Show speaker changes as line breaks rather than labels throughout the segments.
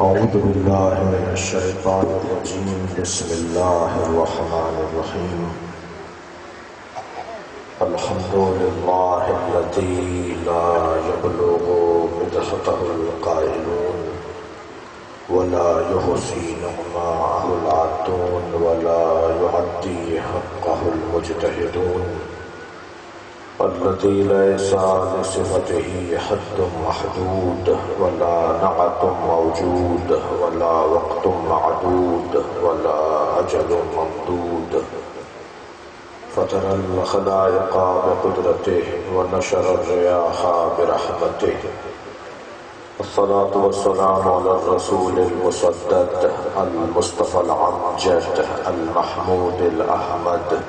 أعوذ بالله من الشيطان الرجيم بسم الله الرحمن الرحيم الحمد لله الذي لا يبلغ مدحته القائلون ولا يحصي نعماءه العادون ولا يعدي حقه المجتهدون الذي ليس لصفته حد محدود ولا نعت موجود ولا وقت معدود ولا أجل ممدود فطر الخلائق بقدرته ونشر الرياح برحمته الصلاة والسلام على الرسول المسدد المصطفى العمجد المحمود الأحمد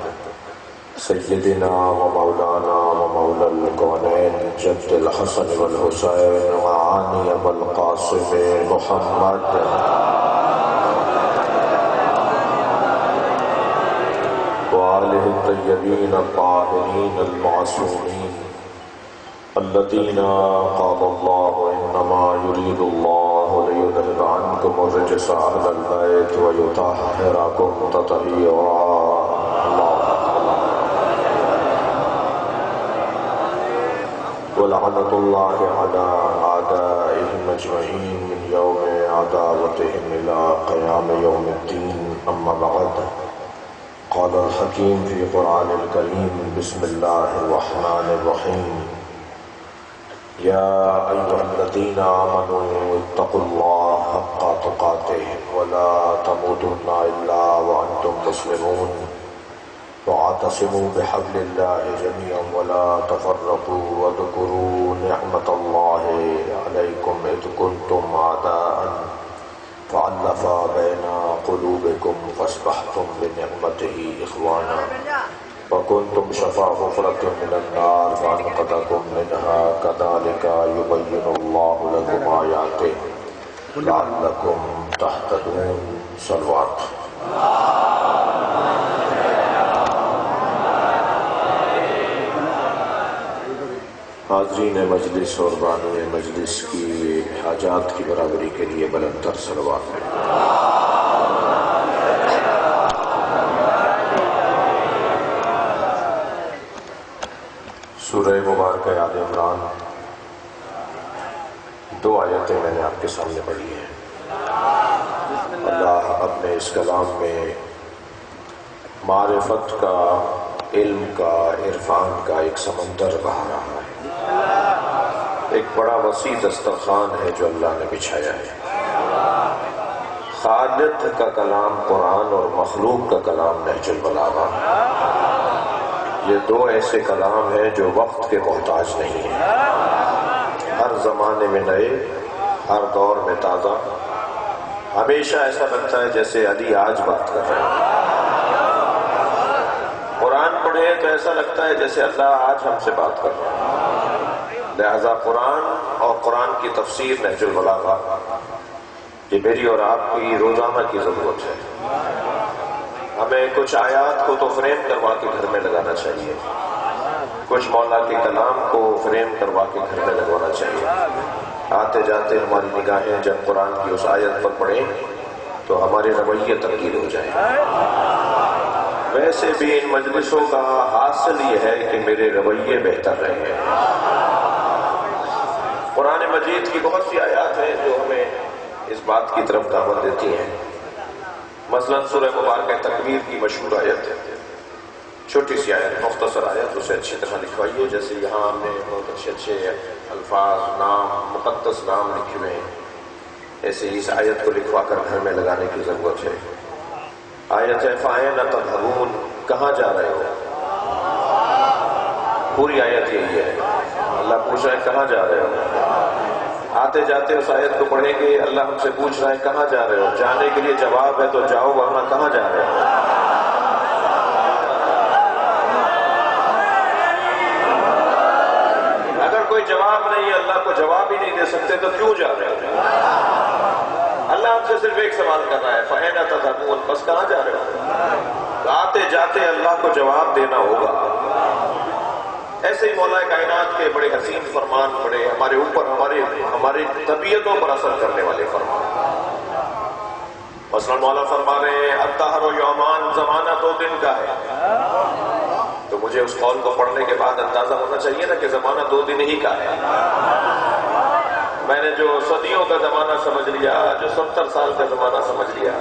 سيدنا ومولانا ومولى الكونين جد الحسن والحسين وعاني أبا القاسم محمد وآله الطيبين الطاهرين المعصومين الذين قال الله إنما يريد الله ليذهب عنكم الرجس أهل البيت ويطهركم تطهيرا. ولعنة الله على أعدائهم أجمعين من يوم عداوتهم إلى قيام يوم الدين. أما بعد، قال الحكيم في قرآن الكريم بسم الله الرحمن الرحيم يا أيها الذين آمنوا اتقوا الله حق تقاته ولا تموتن إلا وأنتم مسلمون واعتصموا بحبل الله جميعا ولا تفرقوا واذكروا نعمة الله عليكم إذ كنتم أعداء فألف بين قلوبكم فأصبحتم بنعمته إخوانا وكنتم شفا حفرة من النار فأنقذكم منها كذلك يبين الله لكم آياته لعلكم تهتدون. صلوات. حاضرین مجلس اور بانوئے مجلس کی حاجات کی برابری کے لیے بلند تر صلوات ہے. سورہ مبارکہ آل عمران 2 آیتیں میں نے آپ کے سامنے پڑھی ہیں. اللہ اپنے اس کلام میں معرفت کا، علم کا، عرفان کا ایک سمندر بہا رہا ہے. ایک بڑا وسیع دسترخوان ہے جو اللہ نے بچھایا ہے. خالق کا کلام قرآن اور مخلوق کا کلام نہج البلاغہ، یہ 2 ایسے کلام ہیں جو وقت کے محتاج نہیں ہیں. ہر زمانے میں نئے، ہر دور میں تازہ. ہمیشہ ایسا لگتا ہے جیسے علی آج بات کر رہے ہیں. قرآن پڑھے تو ایسا لگتا ہے جیسے اللہ آج ہم سے بات کر رہا ہے. لہذا قرآن اور قرآن کی تفسیر نہج البلاغہ یہ میری اور آپ کی روزانہ کی ضرورت ہے. ہمیں کچھ آیات کو تو فریم کروا کے گھر میں لگانا چاہیے، کچھ مولا کے کلام کو فریم کروا کے گھر میں لگوانا چاہیے. آتے جاتے ہماری نگاہیں جب قرآن کی اس آیت پر پڑیں تو ہمارے رویے تبدیل ہو جائیں. ویسے بھی ان مجلسوں کا حاصل یہ ہے کہ میرے رویے بہتر رہیں. قرآن مجید کی بہت سی آیات ہیں جو ہمیں اس بات کی طرف دعوت دیتی ہیں. مثلا سورہ مبارکہ تکویر کی مشہور آیت ہے، چھوٹی سی آیت، مختصر آیت، اسے اچھی طرح لکھوائیے. جیسے یہاں ہم نے بہت اچھے الفاظ، نام، مقدس نام لکھے ہوئے ہیں، ایسے اس آیت کو لکھوا کر گھر میں لگانے کی ضرورت ہے. آیت ہے فَأَيْنَ تَذْهَبُونَ، کہاں جا رہے ہو؟ پوری آیت یہی ہے. اللہ پوچھ رہا ہے کہاں جا رہے ہو. آتے جاتے اس آیت کو پڑھیں گے اللہ ہم سے پوچھ رہا ہے کہاں جا رہے ہو. جانے کے لیے جواب ہے تو جاؤ، ورنہ کہاں جا رہے ہو. اگر کوئی جواب نہیں ہے، اللہ کو جواب ہی نہیں دے سکتے تو کیوں جا رہے ہو. اللہ ہم سے صرف ایک سوال کر رہا ہے فَأَيْنَ تَذْهَبُونَ، بس کہاں جا رہے ہو. آتے جاتے اللہ کو جواب دینا ہوگا. ایسے ہی مولا کائنات کے بڑے حسین فرمان، بڑے ہمارے اوپر ہماری طبیعتوں پر اثر کرنے والے فرمان۔ مثلا مولا فرما رہے ہیں الدہر یومان، زمانہ 2 دن کا ہے۔ تو مجھے اس قول کو پڑھنے کے بعد اندازہ ہونا چاہیے نا کہ زمانہ 2 دن ہی کا ہے۔ میں نے جو صدیوں کا زمانہ سمجھ لیا، جو 70 سال کا زمانہ سمجھ لیا،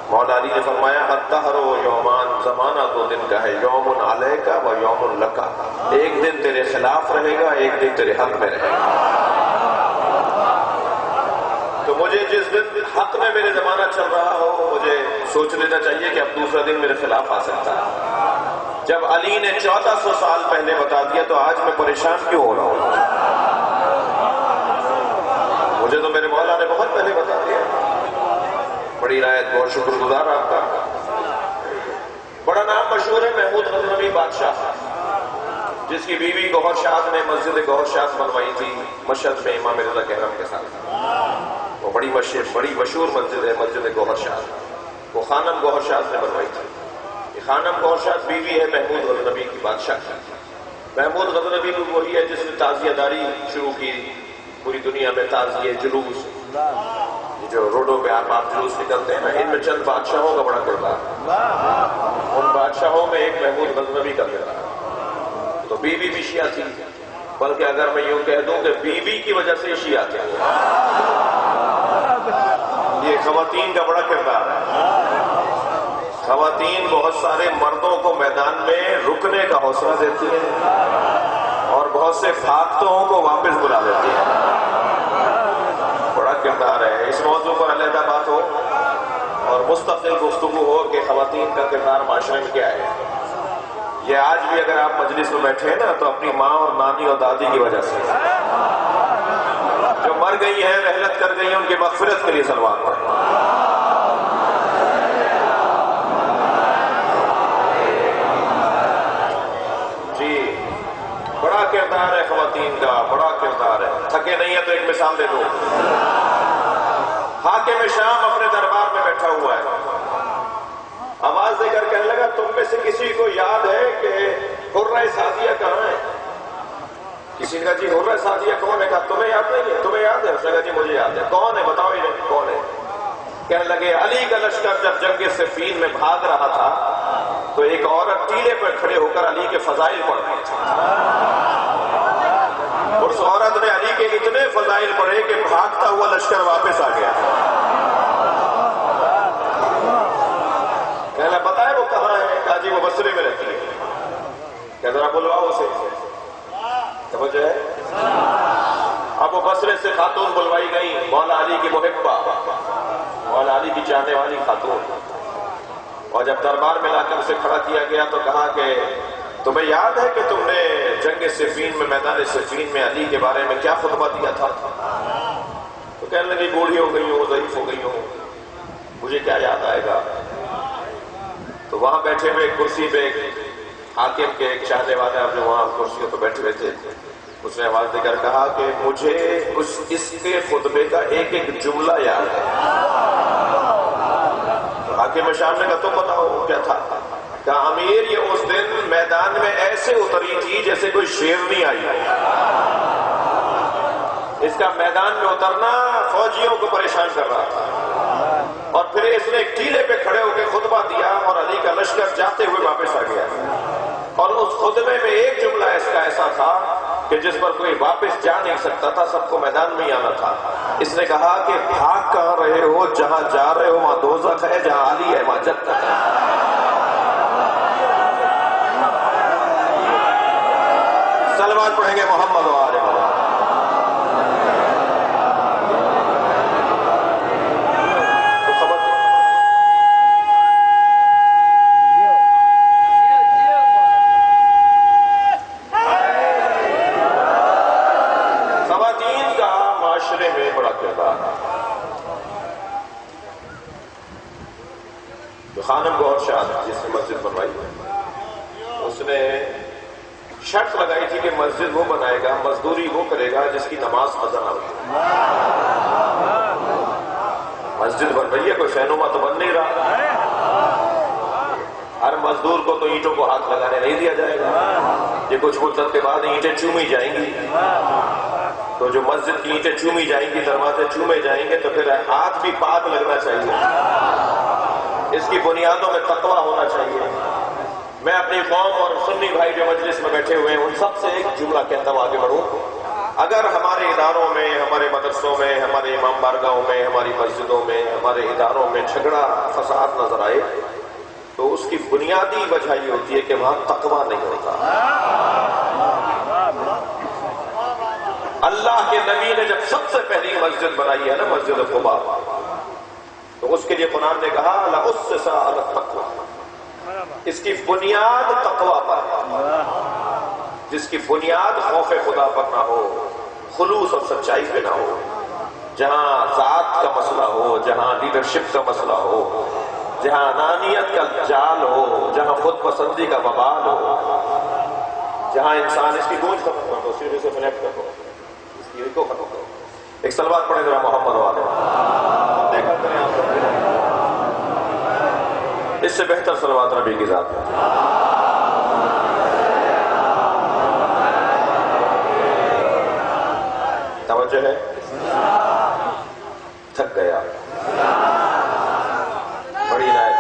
مولا علی نے فرمایا الدہر یومان، زمانہ 2 دن کا ہے، یوم علیک و یوم لک، ایک دن تیرے خلاف رہے گا، ایک دن تیرے حق میں رہے گا۔ تو مجھے جس دن حق میں میرے زمانہ چل رہا ہو، مجھے سوچ لینا چاہیے کہ اب دوسرا دن میرے خلاف آ سکتا ہے۔ جب علی نے 1400 سال پہلے بتا دیا تو آج میں پریشان کیوں ہو رہا ہوں؟ مجھے تو میرے مولا نے بہت پہلے بتا دیا۔ بڑی رعایت، بہت شکر گزار آپ کا۔ بڑا نام مشہور ہے محمود غزنوی بادشاہ، جس کی بیوی گوہر شاد نے مسجد گوہر شاد بنوائی تھی مشہد میں امام رضا کہرم کے ساتھ۔ وہ بڑی مشہور مسجد ہے، مسجد گوہر شاد، وہ خانم گوہر شاد نے بنوائی تھی۔ یہ خانم گوہر شاد بیوی ہے محمود غزنوی کی، بادشاہ کی۔ محمود غزنوی وہی ہے جس نے تعزیہ داری شروع کی پوری دنیا میں، تعزیے، جلوس، یہ جو روڈوں پہ آپ جلوس نکلتے ہیں نا، ان میں چند بادشاہوں کا بڑا کردار، ان بادشاہوں میں ایک محمود غزنوی کا کردار۔ تو بیوی بھی شیعہ تھی، بلکہ اگر میں یوں کہہ دوں کہ بیوی کی وجہ سے شیعہ تھے۔ یہ خواتین کا بڑا کردار ہے۔ خواتین بہت سارے مردوں کو میدان میں رکنے کا حوصلہ دیتی ہیں اور بہت سے فاقتوں کو واپس بلا دیتی ہیں۔ بڑا کردار ہے۔ اس موضوع پر علیحدہ بات ہو اور مستقل گفتگو ہو کہ خواتین کا کردار معاشرے میں کیا ہے۔ یہ آج بھی اگر آپ مجلس میں بیٹھے ہیں نا تو اپنی ماں اور نانی اور دادی کی وجہ سے، جو مر گئی ہیں، رحلت کر گئی ہیں، ان کی مغفرت کے لیے صلوات پڑھیں۔ جی، بڑا کردار ہے خواتین کا، بڑا کردار ہے۔ تھکے نہیں ہے تو ایک مثال دے دو۔ حاکم شام اپنے دربار میں بیٹھا ہوا ہے، آواز دے کر کہنے لگا تم میں سے کسی کو یاد ہے کہ حرہ سعدیہ کہاں ہے؟ کسی نے کہا جی حرہ سعدیہ کون ہے؟ کہا تمہیں یاد نہیں ہے؟ تمہیں یاد ہے؟ اس نے کہا جی مجھے یاد ہے۔ کون ہے بتاؤ یہ کون ہے؟ کہنے لگے علی کا لشکر جب جنگ صفین میں بھاگ رہا تھا تو ایک عورت ٹیلے پر کھڑے ہو کر علی کے فضائل پڑھ رہی تھی۔ اس عورت نے علی کے اتنے فضائل پڑھے کہ بھاگتا ہوا لشکر واپس آ گیا۔ کہنے لگا پتہ ہے وہ کہاں ہے؟ کہا جی وہ بصرے میں رہتی ہے۔ کہ ذرا بلواؤ اسے، سمجھ ہے؟ اب وہ بصرے سے خاتون بلوائی گئی، مولا علی کی محبہ، مولا علی کی چاہنے والی خاتون، اور جب دربار میں لا کر اسے کھڑا کیا گیا تو کہا کہ تمہیں یاد ہے کہ تم نے جنگ صفین میں، میدان صفین میں علی کے بارے میں کیا خطبہ دیا تھا؟ تو کہنے لگی بوڑھی ہو گئی ہوں، ضعیف ہو گئی ہوں، مجھے کیا یاد آئے گا؟ تو وہاں بیٹھے ہوئے کرسی پہ ایک حاکم کے ایک چاہنے والے جو وہاں کرسیوں پہ بیٹھے ہوئے تھے، اس نے آواز دے کر کہا کہ مجھے اس کے خطبے کا ایک ایک جملہ یاد ہے۔ حاکم شام نے کہا تم بتاؤ کیا تھا؟ کہا امیر یہ اس دن میدان میں ایسے اتری تھی جیسے کوئی شیرنی آئی ہے۔ اس کا میدان میں اترنا فوجیوں کو پریشان کر رہا تھا، اور پھر اس نے ایک ٹیلے پہ کھڑے ہو کے خطبہ دیا اور علی کا لشکر جاتے ہوئے واپس آ گیا، اور اس خطبے میں ایک جملہ اس کا ایسا تھا کہ جس پر کوئی واپس جا نہیں سکتا تھا، سب کو میدان میں ہی آنا تھا۔ اس نے کہا کہ بھاگ کہاں رہے ہو؟ جہاں جا رہے ہو وہاں دوزخ ہے، جہاں علی ہے وہاں جنت ہے۔ صلوات پڑھیں گے محمد و آل محمد۔ خانم گوہر شاد جس نے مسجد بنوائی، اس نے شرط لگائی تھی کہ مسجد وہ بنائے گا، مزدوری وہ کرے گا جس کی نماز قضا نہ ہو۔ مسجد بن رہی ہے، کوئی سینما تو بن نہیں رہا، ہر مزدور کو تو اینٹوں کو ہاتھ لگانے نہیں دیا جائے گا، یہ کچھ مدت کے بعد اینٹیں چومی جائیں گی، تو جو مسجد کی اینٹیں چومی جائیں گی، دروازے چومے جائیں گے، تو پھر ہاتھ بھی پاک لگنا چاہیے، اس کی بنیادوں میں تقویٰ ہونا چاہیے۔ میں اپنی قوم اور سنی بھائی جو مجلس میں بیٹھے ہوئے ہیں ان سب سے ایک جملہ کہتا ہوں آگے بڑھوں، اگر ہمارے اداروں میں، ہمارے مدرسوں میں، ہمارے امام بارگاہوں میں، ہماری مسجدوں میں، ہمارے اداروں میں جھگڑا فساد نظر آئے تو اس کی بنیادی وجہ یہ ہوتی ہے کہ وہاں تقویٰ نہیں ہوتا۔ اللہ کے نبی نے جب سب سے پہلی مسجد بنائی ہے نا، مسجد قباء، تو اس کے لیے قرآن نے کہا لَأُسِّسَ عَلَى التَّقْوَىٰ، اس کی بنیاد تقویٰ پر ہے، جس کی بنیاد خوف خدا پر نہ ہو، خلوص اور سچائی پہ نہ ہو، جہاں ذات کا مسئلہ ہو، جہاں لیڈرشپ کا مسئلہ ہو، جہاں انانیت کا جال ہو، جہاں خود پسندی کا وبال ہو، جہاں انسان، اس کی گونج ختم کر دو، سیدھے سے کنیکٹ کر دو، اس کی کو ختم کرو، ایک صلوات پڑھیں ذرا محمد والے، دیکھا کریں آپ اس سے بہتر صلوات نبی کی ذات ہے۔ توجہ ہے، تھک گیا، بڑی عنایت،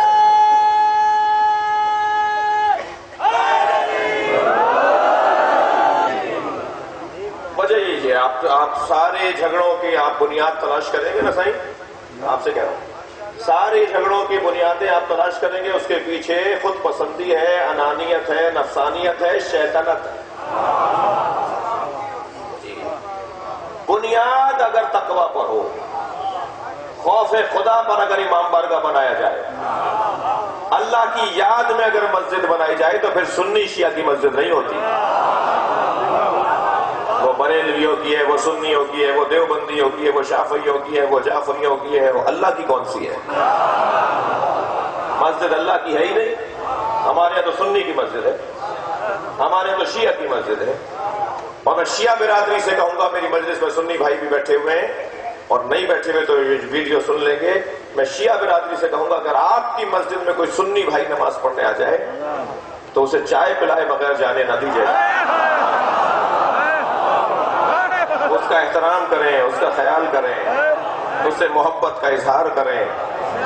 وجہ یہ ہے آپ سارے جھگڑوں کی آپ بنیاد تلاش کریں گے نا سائیں، آپ سے کہہ رہا ہوں، سارے جھگڑوں کی بنیادیں آپ تلاش کریں گے، اس کے پیچھے خود پسندی ہے، انانیت ہے، نفسانیت ہے، شیطنت ہے۔ بنیاد اگر تقویٰ پر ہو، خوف خدا پر اگر امام بارگاہ بنایا جائے، اللہ کی یاد میں اگر مسجد بنائی جائے، تو پھر سنی شیعہ کی مسجد نہیں ہوتی، وہ بریلویوں کی ہے، وہ سنیوں کی ہے، وہ دیوبندیوں کی ہے، وہ شافعیوں کی ہے، وہ جعفریوں کی ہے، وہ اللہ کی کون سی ہے؟ مسجد اللہ کی ہے ہی نہیں۔ ہمارے یہاں تو سنی کی مسجد ہے، ہمارے یہاں تو شیعہ کی مسجد ہے، اور میں شیعہ برادری سے کہوں گا، میری مجلس میں سنی بھائی بھی بیٹھے ہوئے ہیں اور نہیں بیٹھے ہوئے تو یہ ویڈیو سن لیں گے، میں شیعہ برادری سے کہوں گا اگر آپ کی مسجد میں کوئی سنی بھائی نماز پڑھنے آ جائے تو اسے چائے پلائے بغیر جانے نہ دیجیے، اس کا احترام کریں، اس کا خیال کریں، اس سے محبت کا اظہار کریں۔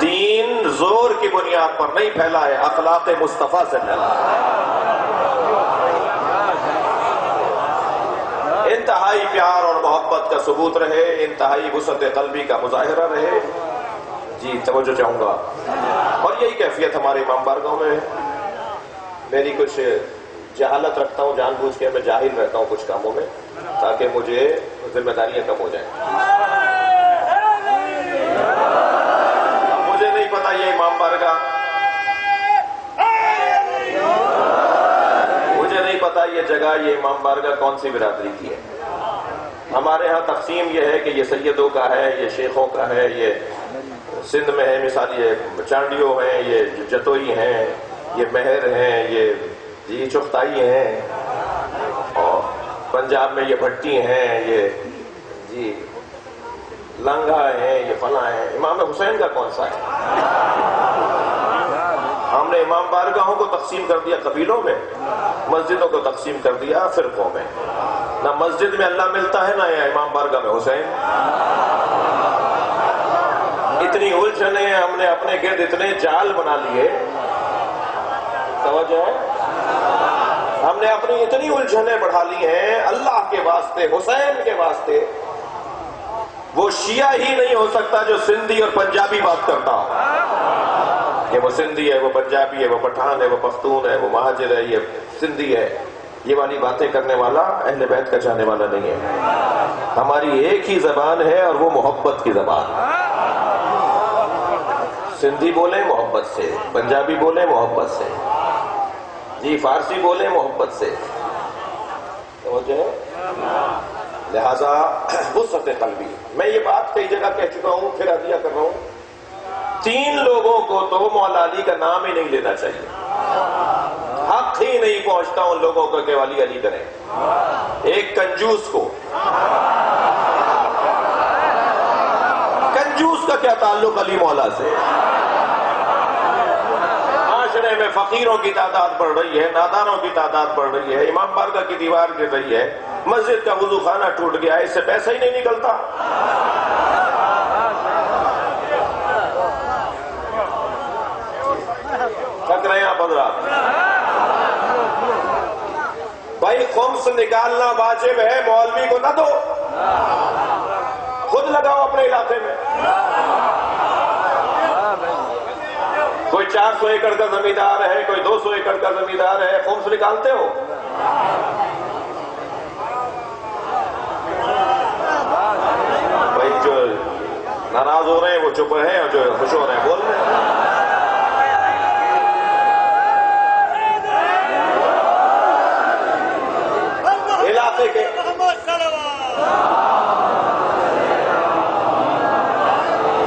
دین زور کی بنیاد پر نہیں پھیلا ہے، اخلاق مصطفیٰ سے پھیلا ہے، انتہائی پیار اور محبت کا ثبوت رہے، انتہائی وسعت قلبی کا مظاہرہ رہے۔ جی توجہ چاہوں گا، اور یہی کیفیت ہمارے امام بارگاہوں میں ہے۔ میری کچھ جہالت رکھتا ہوں، جان بوجھ کے میں جاہل رہتا ہوں کچھ کاموں میں، تاکہ مجھے ذمہ داریاں کم ہو جائیں۔ مجھے نہیں پتا یہ امام بارگاہ، مجھے نہیں پتا یہ جگہ، یہ امام بارگاہ کون سی برادری کی ہے۔ ہمارے ہاں تقسیم یہ ہے کہ یہ سیدوں کا ہے، یہ شیخوں کا ہے، یہ سندھ میں ہے مثال، یہ چانڈیوں ہیں، یہ جتوئی ہیں، یہ مہر ہیں، یہ چغتائی ہیں، اور پنجاب میں یہ بھٹی ہیں، یہ جی لنگا ہیں، یہ فلاں ہیں۔ امام حسین کا کون سا ہے؟ ہم نے امام بارگاہوں کو تقسیم کر دیا قبیلوں میں، مسجدوں کو تقسیم کر دیا فرقوں میں، نہ مسجد میں اللہ ملتا ہے نہ امام بارگاہ میں حسین۔ اتنی الجھنیں ہم نے اپنے گرد، اتنے جال بنا لیے، توجہ ہے، ہم نے اپنی اتنی الجھنیں بڑھا لی ہیں اللہ کے واسطے، حسین کے واسطے۔ وہ شیعہ ہی نہیں ہو سکتا جو سندھی اور پنجابی بات کرتا ہو، کہ وہ سندھی ہے، وہ پنجابی ہے، وہ پٹھان ہے، وہ پختون ہے، وہ مہاجر ہے، یہ سندھی ہے، یہ والی باتیں کرنے والا اہل بیت کا چاہنے والا نہیں ہے۔ ہماری ایک ہی زبان ہے اور وہ محبت کی زبان ہے۔ سندھی بولیں محبت سے، پنجابی بولیں محبت سے، جی فارسی بولیں محبت سے، توجہ ہے، لہذا وسعت قلبی۔ میں یہ بات کئی جگہ کہہ چکا ہوں، پھر عدیہ کر رہا ہوں، 3 لوگوں کو تو مولا علی کا نام ہی نہیں لینا چاہیے، حق ہی نہیں پہنچتا ان لوگوں کو کہ ولی علی کریں۔ ایک کنجوس کو، کنجوس کا کیا تعلق علی مولا سے؟ معاشرے میں فقیروں کی تعداد بڑھ رہی ہے، ناداروں کی تعداد بڑھ رہی ہے، امام بارگاہ کی دیوار گر رہی ہے، مسجد کا وضو خانہ ٹوٹ گیا، اس سے پیسہ ہی نہیں نکلتا۔ تھک رہے ہیں آپ حضرات؟ بھائی خمس نکالنا واجب ہے، مولوی کو نہ دو، خود لگاؤ اپنے علاقے میں۔ کوئی 400 ایکڑ کا زمیندار ہے، کوئی 200 ایکڑ کا زمیندار ہے، خمس نکالتے ہو؟ بھائی جو ناراض ہو رہے ہیں وہ چپ رہے ہیں، اور جو خوش ہو رہے ہیں بول رہے ہیں۔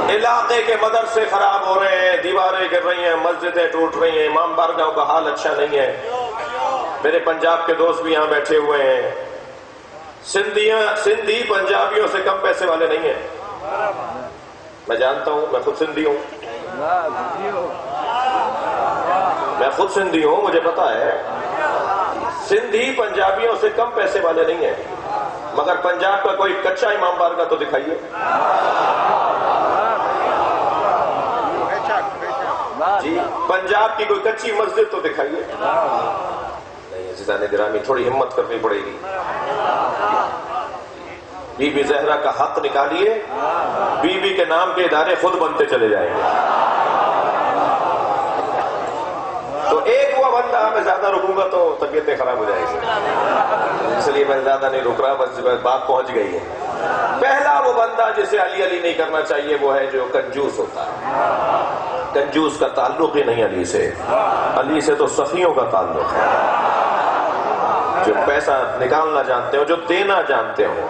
علاقے کے مدرسے خراب ہو رہے ہیں، دیواریں گر رہی ہیں، مسجدیں ٹوٹ رہی ہیں، امام بارگاہ کا حال اچھا نہیں ہے۔ میرے پنجاب کے دوست بھی یہاں بیٹھے ہوئے ہیں، سندھی پنجابیوں سے کم پیسے والے نہیں ہیں، میں جانتا ہوں، میں خود سندھی ہوں، مجھے پتا ہے، سندھی پنجابیوں سے کم پیسے والے نہیں ہیں، مگر پنجاب کا کوئی کچا امام بارگاہ تو دکھائیے، جی پنجاب کی کوئی کچی مسجد تو دکھائیے۔ نہیں عزیزان گرامی، تھوڑی ہمت کرنی پڑے گی۔ بی بی زہرا کا حق نکالیے، بی بی کے نام کے ادارے خود بنتے چلے جائیں گے۔ تو ایک وہ بندہ، میں زیادہ رکوں گا تو طبیعتیں خراب ہو جائیں گی، اس لیے میں زیادہ نہیں رک رہا، بس بات پہنچ گئی ہے۔ پہلا وہ بندہ جسے علی علی نہیں کرنا چاہیے وہ ہے جو کنجوس ہوتا ہے۔ کنجوس کا تعلق ہی نہیں علی سے، علی سے تو سخیوں کا تعلق ہے، جو پیسہ نکالنا جانتے ہو، جو دینا جانتے ہو۔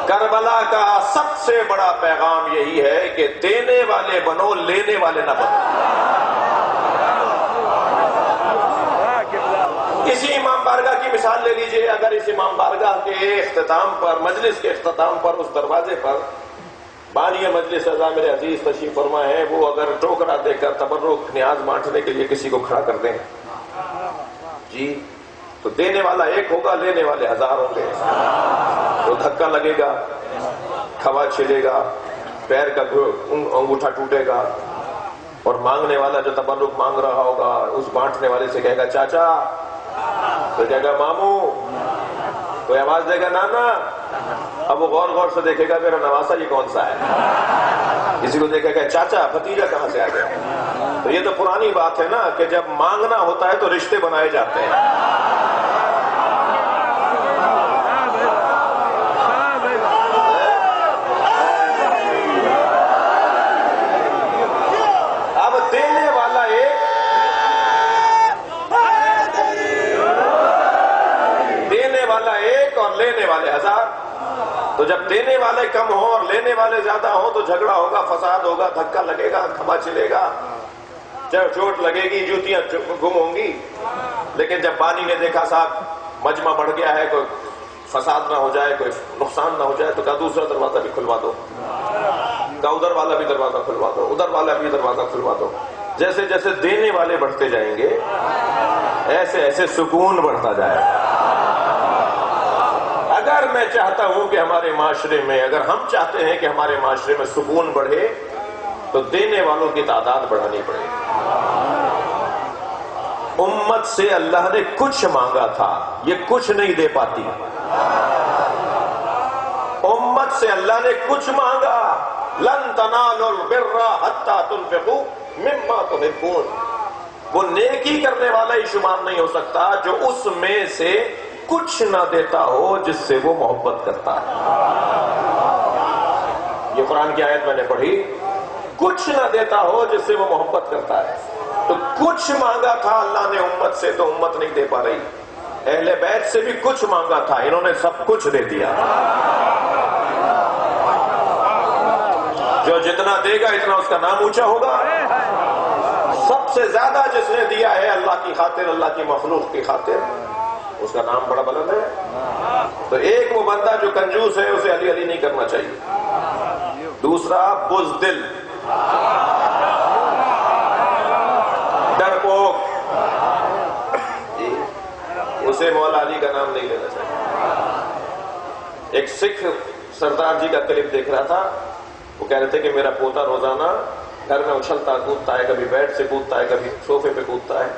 کربلا کا سب سے بڑا پیغام یہی ہے کہ دینے والے بنو، لینے والے نہ بنو۔ اسی امام بارگاہ کی مثال لے لیجئے، اگر اس امام بارگاہ کے اختتام پر، مجلس کے اختتام پر، اس دروازے پر بانی مجلس رضا میرے عزیز تشریف فرما ہے، وہ اگر ٹوکرا دے کر تبرک نیاز بانٹنے کے لیے کسی کو کھڑا کر دیں جی، تو دینے والا ایک ہوگا، لینے والے 1000 ہوں گے۔ تو دھکا لگے گا، کھوا چھلے گا، پیر کا انگوٹھا ٹوٹے گا، اور مانگنے والا جو تبرک مانگ رہا ہوگا اس بانٹنے والے سے کہے گا چاچا، تو کہے گا ماموں، کوئی آواز دے گا نانا، اب وہ غور غور سے دیکھے گا میرا نواسا یہ کون سا ہے، کسی کو دیکھے گا چاچا، بھتیجا کہاں سے آ گیا۔ تو یہ تو پرانی بات ہے نا کہ جب مانگنا ہوتا ہے تو رشتے بنائے جاتے ہیں۔ اب دینے والا ایک اور لینے والے 1000، تو جب دینے والے کم ہوں اور لینے والے زیادہ ہوں تو جھگڑا ہوگا، فساد ہوگا، دھکا لگے گا، کھما چلے گا، چوٹ لگے گی، جوتیاں گم ہوں گی۔ لیکن جب بانی نے دیکھا صاحب مجمع بڑھ گیا ہے، کوئی فساد نہ ہو جائے، کوئی نقصان نہ ہو جائے، تو کہا دوسرا دروازہ بھی کھلوا دو، کہا ادھر والا بھی دروازہ کھلوا دو، ادھر والا بھی دروازہ کھلوا دو۔ جیسے جیسے دینے والے بڑھتے جائیں گے ایسے ایسے سکون بڑھتا جائے گا۔ اگر میں چاہتا ہوں کہ ہمارے معاشرے میں، اگر ہم چاہتے ہیں کہ ہمارے معاشرے میں سکون بڑھے تو دینے والوں کی تعداد بڑھانی پڑے گی۔ امت سے اللہ نے کچھ مانگا تھا، یہ کچھ نہیں دے پاتی۔ امت سے اللہ نے کچھ مانگا، لن تنالوا البر حتى تنفقوا مما تحبون۔ وہ نیکی کرنے والا ہی شمار نہیں ہو سکتا جو اس میں سے کچھ نہ دیتا ہو جس سے وہ محبت کرتا ہے۔ یہ قرآن کی آیت میں نے پڑھی، کچھ نہ دیتا ہو جس سے وہ محبت کرتا ہے۔ تو کچھ مانگا تھا اللہ نے امت سے تو امت نہیں دے پا رہی۔ اہل بیت سے بھی کچھ مانگا تھا، انہوں نے سب کچھ دے دیا۔ جو جتنا دے گا اتنا اس کا نام اونچا ہوگا۔ سب سے زیادہ جس نے دیا ہے اللہ کی خاطر، اللہ کی مخلوق کی خاطر، اس کا نام بڑا بلند ہے۔ تو ایک وہ بندہ جو کنجوس ہے اسے علی علی نہیں کرنا چاہیے۔ دوسرا بزدل، ڈرپوک، اسے مولا علی کا نام نہیں لینا چاہیے۔ ایک سکھ سردار جی کا کلپ دیکھ رہا تھا، وہ کہہ رہے تھے کہ میرا پوتا روزانہ گھر میں اچھلتا کودتا ہے، کبھی بیڈ سے کودتا ہے، کبھی صوفے پہ کودتا ہے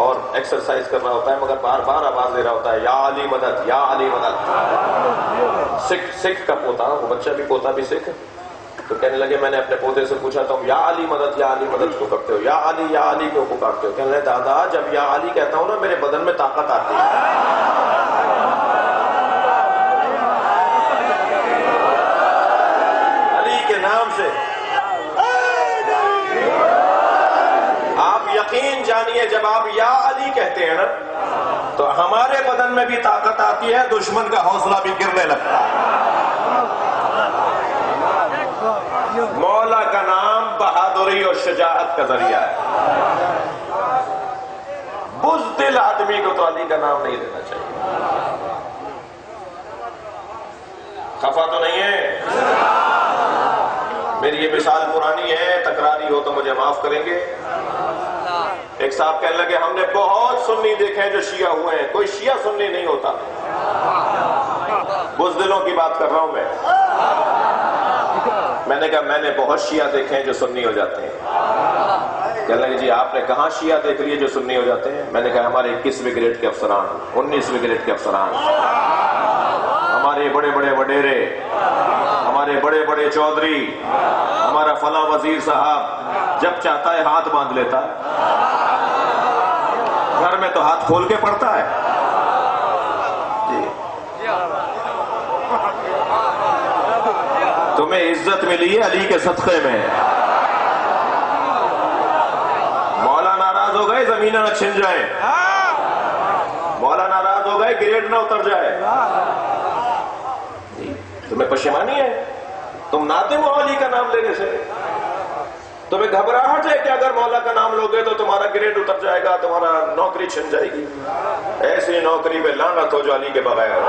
اور ایکسرسائز کر رہا ہوتا ہے، مگر بار بار آواز دے رہا ہوتا ہے یا علی مدد، یا علی مدد۔ سکھ کا پوتا، وہ بچہ بھی پوتا بھی سکھ، تو کہنے لگے میں نے اپنے پوتے سے پوچھا تم یا علی مدد کیوں کرتے ہو، یا علی کیوں پکارتے ہو؟ کہنے لگے دادا جب یا علی کہتا ہوں نا میرے بدن میں طاقت آتی ہے۔ علی کے نام سے آپ یقین جانیے جب آپ یا علی کہتے ہیں نا تو ہمارے بدن میں بھی طاقت آتی ہے، دشمن کا حوصلہ بھی گرنے لگتا ہے۔ مولا کا نام بہادری اور شجاعت کا ذریعہ ہے۔ بزدل آدمی کو تو علی کا نام نہیں لینا چاہیے۔ خفا تو نہیں ہے؟ میری یہ مثال پرانی ہے، تکراری ہو تو مجھے معاف کریں گے۔ ایک صاحب کہنے لگے ہم نے بہت سنی دیکھے ہیں جو شیعہ ہوئے ہیں، کوئی شیعہ سنی نہیں ہوتا۔ بزدلوں کی بات کر رہا ہوں میں نے کہا میں نے بہت شیعہ دیکھے ہیں جو سنی ہو جاتے ہیں۔ کہنے لگے جی آپ نے کہاں شیعہ دیکھ لیے جو سنی ہو جاتے ہیں؟ میں نے کہا ہمارے 21ویں گریڈ کے افسران، 19ویں گریڈ کے افسران، ہمارے بڑے بڑے وڈیرے، ہمارے بڑے بڑے چودھری، ہمارا فلاں وزیر صاحب جب چاہتا ہے ہاتھ باندھ لیتا ہے، گھر میں تو ہاتھ کھول کے پڑتا ہے۔ تمہیں عزت ملی ہے علی کے صدقے میں۔ مولا ناراض ہو گئے زمینیں نہ چھن جائیں، مولا ناراض ہو گئے گریڈ نہ اتر جائے۔ تمہیں پشیمانی ہے؟ تم نادم ہو علی کا نام لینے سے؟ تمہیں گھبراہٹ ہے کہ اگر مولا کا نام لوگے تو تمہارا گریڈ اتر جائے گا، تمہارا نوکری چھن جائے گی؟ ایسی نوکری پہ لعنت ہو جو علی کے بغیر ہو۔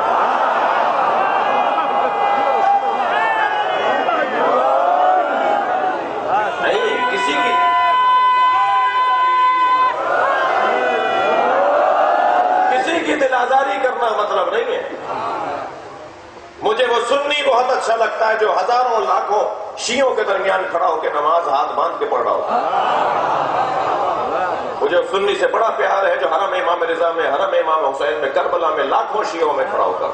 کسی کی دل آزاری کرنا مطلب نہیں ہے۔ مجھے وہ سنی بہت اچھا لگتا ہے جو ہزاروں لاکھوں شیعوں کے درمیان کھڑا ہو کے نماز ہاتھ باندھ کے پڑھ رہا ہوتا ہے۔ مجھے اس سنی سے بڑا پیار ہے جو حرم امام رضا میں، حرم امام حسین میں، کربلا میں لاکھوں شیعوں میں کھڑا ہو کر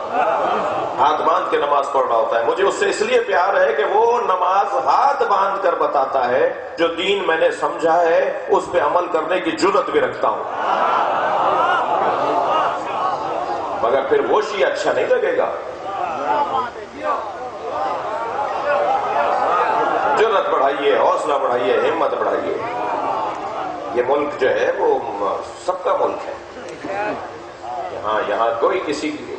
ہاتھ باندھ کے نماز پڑھ رہا ہوتا ہے۔ مجھے اس سے اس لیے پیار ہے کہ وہ نماز ہاتھ باندھ کر بتاتا ہے جو دین میں نے سمجھا ہے، اس پہ عمل کرنے کی جرت بھی رکھتا ہوں۔ مگر پھر وہ شیعہ اچھا نہیں لگے گا۔ جرت بڑھائیے، حوصلہ بڑھائیے، ہمت بڑھائیے۔ یہ ملک جو ہے وہ سب کا ملک ہے، یہاں کوئی کسی کی،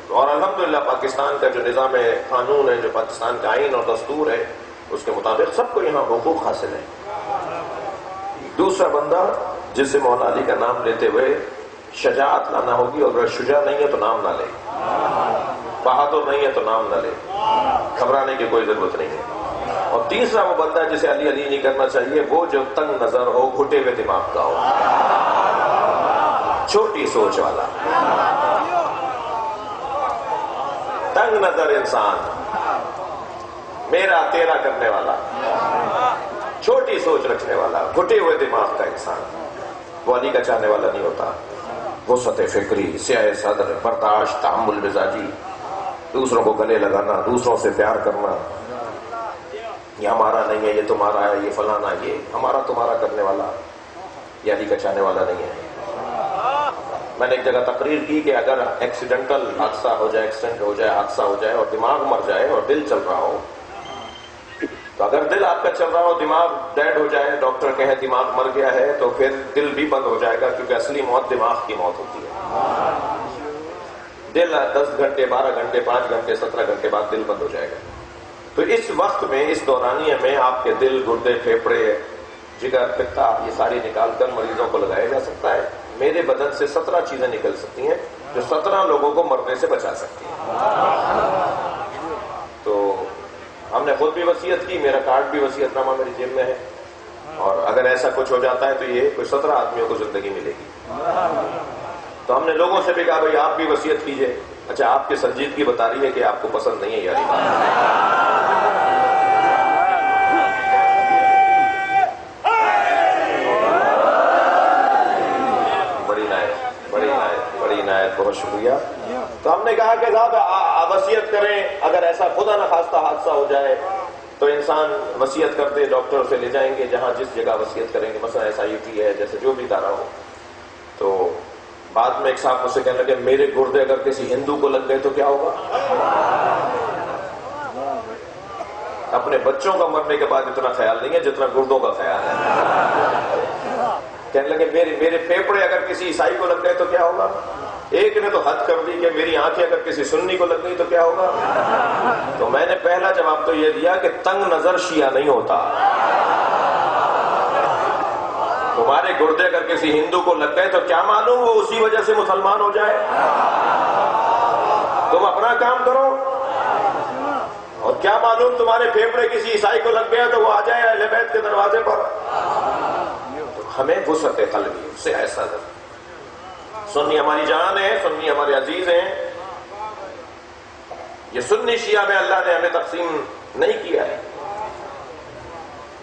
اور الحمدللہ پاکستان کا جو نظام قانون ہے، جو پاکستان کا آئین اور دستور ہے، اس کے مطابق سب کو یہاں حقوق حاصل ہے۔ دوسرا بندہ جس سے مولا علی کا نام لیتے ہوئے شجاعت لانا ہوگی، اور اگر شجاع نہیں ہے تو نام نہ لے، بہادر نہیں ہے تو نام نہ لے، گھبرانے کی کوئی ضرورت نہیں ہے۔ اور تیسرا وہ بندہ جسے علی علی نہیں کرنا چاہیے، وہ جو تنگ نظر ہو، گھٹے ہوئے دماغ کا ہو، چھوٹی سوچ والا، تنگ نظر انسان، میرا تیرا کرنے والا، چھوٹی سوچ رکھنے والا، گھٹے ہوئے دماغ کا انسان، وہ علی کا چاہنے والا نہیں ہوتا۔ وسعت فکری، سیاہ صدر، برداشت، تحمل مزاجی، دوسروں کو گلے لگانا، دوسروں سے پیار کرنا، یہ ہمارا نہیں ہے، یہ تمہارا ہے، یہ فلانا، یہ ہمارا تمہارا کرنے والا، یہ علی کا چاہنے والا نہیں ہے۔ میں نے ایک جگہ تقریر کی کہ اگر ایکسیڈنٹل حادثہ ہو جائے، ایکسیڈنٹ ہو جائے، حادثہ ہو جائے اور دماغ مر جائے اور دل چل رہا ہو، تو اگر دل آپ کا چل رہا ہو، دماغ ڈیڈ ہو جائے، ڈاکٹر کہے دماغ مر گیا ہے، تو پھر دل بھی بند ہو جائے گا، کیونکہ اصلی موت دماغ کی موت ہوتی ہے۔ دل 10 گھنٹے، 12 گھنٹے، 5 گھنٹے، 17 گھنٹے بعد دل بند ہو جائے گا۔ تو اس وقت میں، اس دورانیے میں آپ کے دل، گردے، پھیپھڑے، جگر، پتا، یہ ساری نکال کر مریضوں کو لگایا جا سکتا ہے۔ میرے بدن سے 17 چیزیں نکل سکتی ہیں جو 17 لوگوں کو مرنے سے بچا سکتی ہیں۔ تو ہم نے خود بھی وصیت کی، میرا کارڈ بھی وصیت نامہ میری جیب میں ہے، اور اگر ایسا کچھ ہو جاتا ہے تو یہ کوئی 17 آدمیوں کو زندگی ملے گی۔ تو ہم نے لوگوں سے بھی کہا بھائی آپ بھی وصیت کیجئے. اچھا آپ کی سنجیدگی بتا رہی ہے کہ آپ کو پسند نہیں ہے یار. بڑی عنایت، بہت شکریہ. تو ہم نے کہا کہ صاحب وصیت کریں، اگر ایسا خدا نہ خواستہ حادثہ ہو جائے تو انسان وصیت کرتے ڈاکٹر سے لے جائیں گے جہاں جس جگہ وصیت کریں گے، مثلا SIT ہے، جیسے جو بھی ادارہ ہو. تو بعد میں ایک صاحب مجھ سے کہنے لگے میرے گردے اگر کسی ہندو کو لگ گئے تو کیا ہوگا؟ اپنے بچوں کا مرنے کے بعد اتنا خیال نہیں ہے جتنا گردوں کا خیال ہے. کہنے لگے میرے پھیپھڑے اگر کسی عیسائی کو لگ گئے تو کیا ہوگا؟ ایک نے تو حد کر دی کہ میری آنکھیں اگر کسی سنی کو لگ گئی تو کیا ہوگا؟ تو میں نے پہلا جواب تو یہ دیا کہ تنگ نظر شیعہ نہیں ہوتا. تمہارے گردے اگر کسی ہندو کو لگ گئے تو کیا معلوم وہ اسی وجہ سے مسلمان ہو جائے. تم اپنا کام کرو، اور کیا معلوم تمہارے پھیپھڑے کسی عیسائی کو لگ گیا تو وہ آ جائے اہل بیت کے دروازے پر. ہمیں وسعت قلبی اس سے ایسا کر. سنی ہماری جان ہے، سنی ہمارے عزیز ہیں. یہ سنی شیعہ میں اللہ نے ہمیں تقسیم نہیں کیا ہے.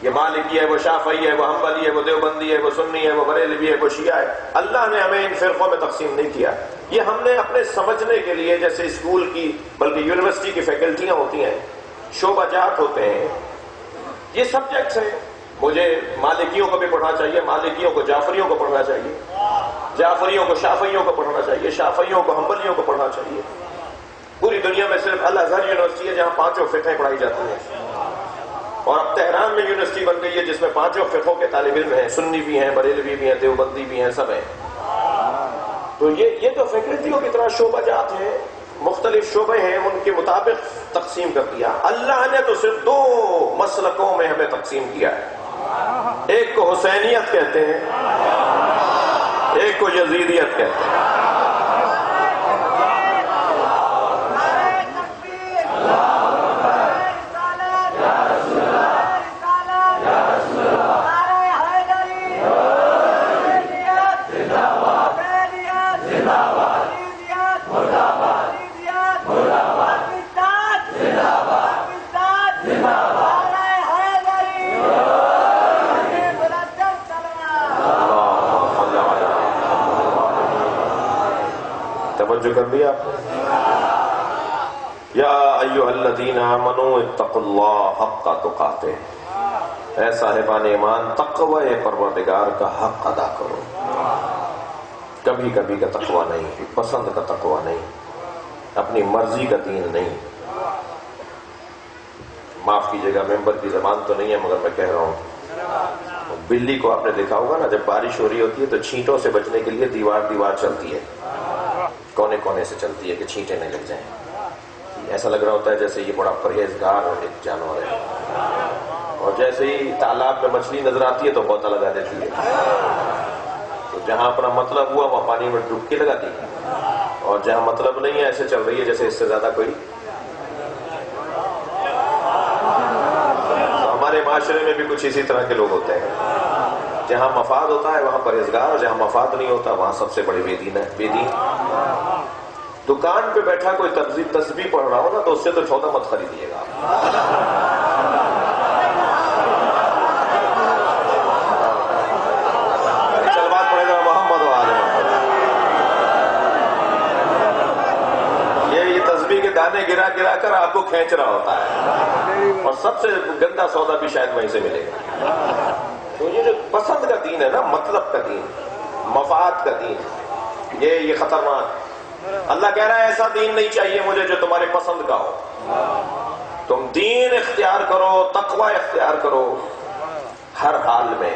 یہ مالکی ہے، وہ شافعی ہے، وہ حنبلی ہے، وہ دیوبندی ہے، وہ سنی ہے، وہ بریلوی ہے، وہ شیعہ ہے. اللہ نے ہمیں ان فرقوں میں تقسیم نہیں کیا. یہ ہم نے اپنے سمجھنے کے لیے، جیسے اسکول کی بلکہ یونیورسٹی کی فیکلٹیاں ہوتی ہیں، شعبہ جات ہوتے ہیں، یہ سبجیکٹس ہیں. مجھے مالکیوں کو بھی پڑھنا چاہیے، مالکیوں کو جعفریوں کو پڑھنا چاہیے، جعفریوں کو شافعیوں کو پڑھنا چاہیے، شافعیوں کو حنبلیوں کو پڑھنا چاہیے. پوری دنیا میں صرف الازہر یونیورسٹی ہے جہاں 5 فقہیں پڑھائی جاتی ہیں. اور اب تہران میں یونیورسٹی بن گئی ہے جس میں 5 فقہوں کے طالب علم ہیں، سنی بھی ہیں، بریلوی بھی ہیں، دیوبندی بھی ہیں، سب ہیں. تو یہ تو فیکلٹیوں کی طرح شعبہ جات ہیں، مختلف شعبے ہیں، ان کے مطابق تقسیم کر دیا. اللہ نے تو صرف 2 مسلکوں میں ہمیں تقسیم کیا ہے. ایک کو حسینیت کہتے ہیں، ایک کو یزیدیت کہتے ہیں. توجہ کر لیا آپ نے؟ یا ایھا الذین آمنوا اتقوا اللہ حق تقاتہ. اے صاحبان ایمان، تقوی پروردگار کا حق ادا کرو. کبھی کبھی کا تقوی نہیں، پسند کا تقوی نہیں، اپنی مرضی کا دین نہیں. معاف کیجیے گا، ممبر کی زبان تو نہیں ہے مگر میں کہہ رہا ہوں. بلی کو آپ نے دیکھا ہوگا نا، جب بارش ہو رہی ہوتی ہے تو چھینٹوں سے بچنے کے لیے دیوار چلتی ہے، کونے کونے سے چلتی ہے کہ چھینٹیں نہیں لگ جائیں. ایسا لگ رہا ہوتا ہے جیسے یہ بڑا پرہیزگار اور ایک جانور ہے. اور جیسے ہی تالاب میں مچھلی نظر آتی ہے تو غوطہ لگا دیتی ہے. تو جہاں اپنا مطلب ہوا وہاں پانی میں ڈبکی لگا دی، اور جہاں مطلب نہیں ہے ایسے چل رہی ہے جیسے اس سے زیادہ کوئی. تو ہمارے معاشرے میں بھی کچھ اسی طرح کے لوگ ہوتے ہیں. جہاں مفاد ہوتا ہے وہاں پرہیزگار، اور جہاں مفاد نہیں ہوتا وہاں سب سے بڑے بے دین. دکان پہ بیٹھا کوئی تسبیح پڑھ رہا ہو نا تو اس سے تو 14 مت خریدیے گا. چل بات پڑے گا محمد و آل محمد. یہ تسبیح کے دانے گرا گرا کر آپ کو کھینچ رہا ہوتا ہے، اور سب سے گندا سودا بھی شاید وہیں سے ملے گا. تو یہ جو پسند کا دین ہے نا، مطلب کا دین، مفاد کا دین، یہ خطرناک. اللہ کہہ رہا ہے ایسا دین نہیں چاہیے مجھے جو تمہارے پسند کا ہو. تم دین اختیار کرو، تقوی اختیار کرو ہر حال میں.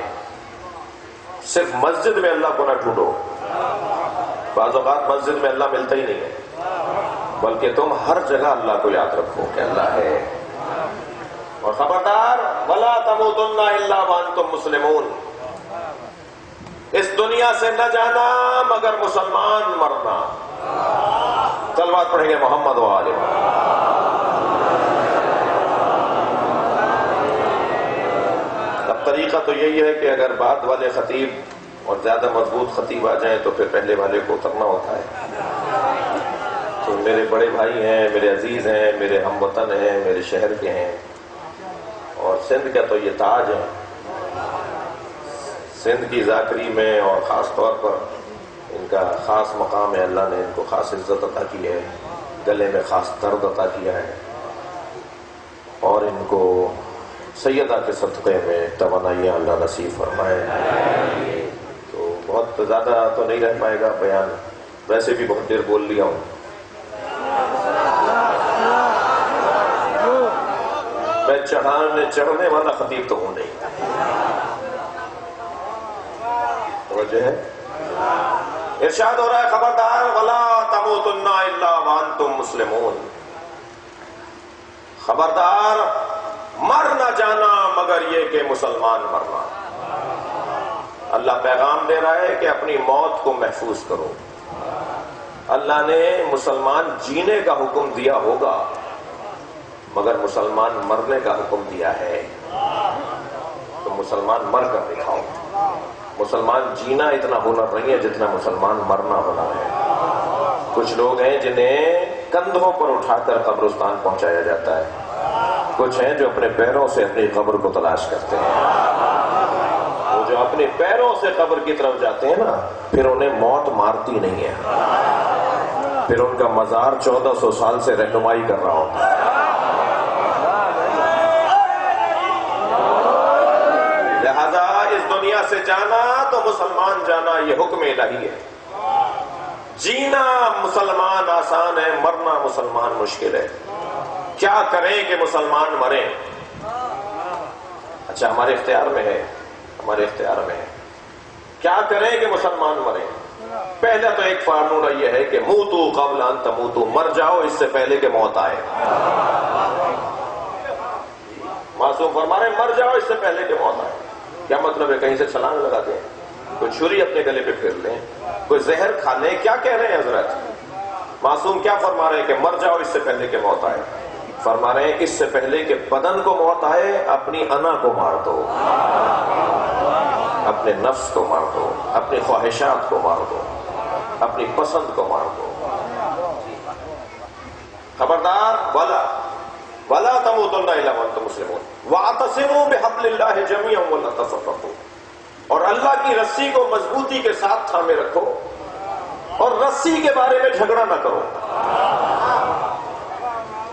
صرف مسجد میں اللہ کو نہ ڈھونڈو. بعض اوقات مسجد میں اللہ ملتا ہی نہیں ہے، بلکہ تم ہر جگہ اللہ کو یاد رکھو کہ اللہ ہے. اور خبردار، وَلَا تَمُوتُنَّ إِلَّا وَأَنْتُمْ مُسْلِمُونَ. اس دنیا سے نہ جانا مگر مسلمان مرنا. صلوات پڑھیں گے محمد و آل محمد. اب طریقہ تو یہی ہے کہ اگر بعد والے خطیب اور زیادہ مضبوط خطیب آ جائیں تو پھر پہلے والے کو اترنا ہوتا ہے. تو میرے بڑے بھائی ہیں، میرے عزیز ہیں، میرے ہم وطن ہیں، میرے شہر کے ہیں، اور سندھ کا تو یہ تاج ہے. سندھ کی ذاکری میں اور خاص طور پر ان کا خاص مقام ہے. اللہ نے ان کو خاص عزت عطا کی ہے، گلے میں خاص درد عطا کیا ہے، اور ان کو سیدہ کے صدقے میں توانائیاں اللہ نصیب فرمائے. تو بہت زیادہ تو نہیں رہ پائے گا بیان، ویسے بھی بہت دیر بول لیا ہوں. میں چڑھنے والا خطیب تو ہوں نہیں. وجہ ہے ارشاد ہو رہا ہے خبردار ولا تموتن الا وانتم مسلمون، خبردار مر نہ جانا مگر یہ کہ مسلمان مرنا. اللہ پیغام دے رہا ہے کہ اپنی موت کو محفوظ کرو. اللہ نے مسلمان جینے کا حکم دیا ہوگا مگر مسلمان مرنے کا حکم دیا ہے. تو مسلمان مر کر دکھاؤ. مسلمان جینا اتنا ہنر نہیں ہے جتنا مسلمان مرنا ہنر ہے. کچھ لوگ ہیں جنہیں کندھوں پر اٹھا کر قبرستان پہنچایا جاتا ہے، کچھ ہیں جو اپنے پیروں سے اپنی قبر کو تلاش کرتے ہیں. وہ جو اپنے پیروں سے قبر کی طرف جاتے ہیں نا، پھر انہیں موت مارتی نہیں ہے، پھر ان کا مزار 1400 سال سے رہنمائی کر رہا ہوتا ہے. لہذا اس دنیا سے جانا تو مسلمان جانا یہ حکم الہی ہے. جینا مسلمان آسان ہے، مرنا مسلمان مشکل ہے. کیا کریں کہ مسلمان مریں؟ اچھا ہمارے اختیار میں ہے، ہمارے اختیار میں ہے. کیا کریں کہ مسلمان مریں؟ پہلا تو ایک فارمولہ یہ ہے کہ موتو قبل ان تموتو، مر جاؤ اس سے پہلے کہ موت آئے. معصوم فرما رہے ہیں مر جاؤ اس سے پہلے کہ موت آئے. کیا مطلب ہے؟ کہیں سے چھلانگ لگا دیں، کوئی چھری اپنے گلے پہ پھیر لیں، کوئی زہر کھا لیں؟ کیا کہہ رہے ہیں حضرت؟ معصوم کیا فرما رہے ہیں کہ مر جاؤ اس سے پہلے کہ موت آئے؟ فرما رہے ہیں اس سے پہلے کہ بدن کو موت آئے اپنی انا کو مار دو، اپنے نفس کو مار دو، اپنی خواہشات کو مار دو، اپنی پسند کو مار دو. خبردار ولا تموتن الا وانتم مسلمون واعتصموا بحبل اللہ جميعا ولا تفرقوا، اور اللہ کی رسی کو مضبوطی کے ساتھ تھامے رکھو اور رسی کے بارے میں جھگڑا نہ کرو.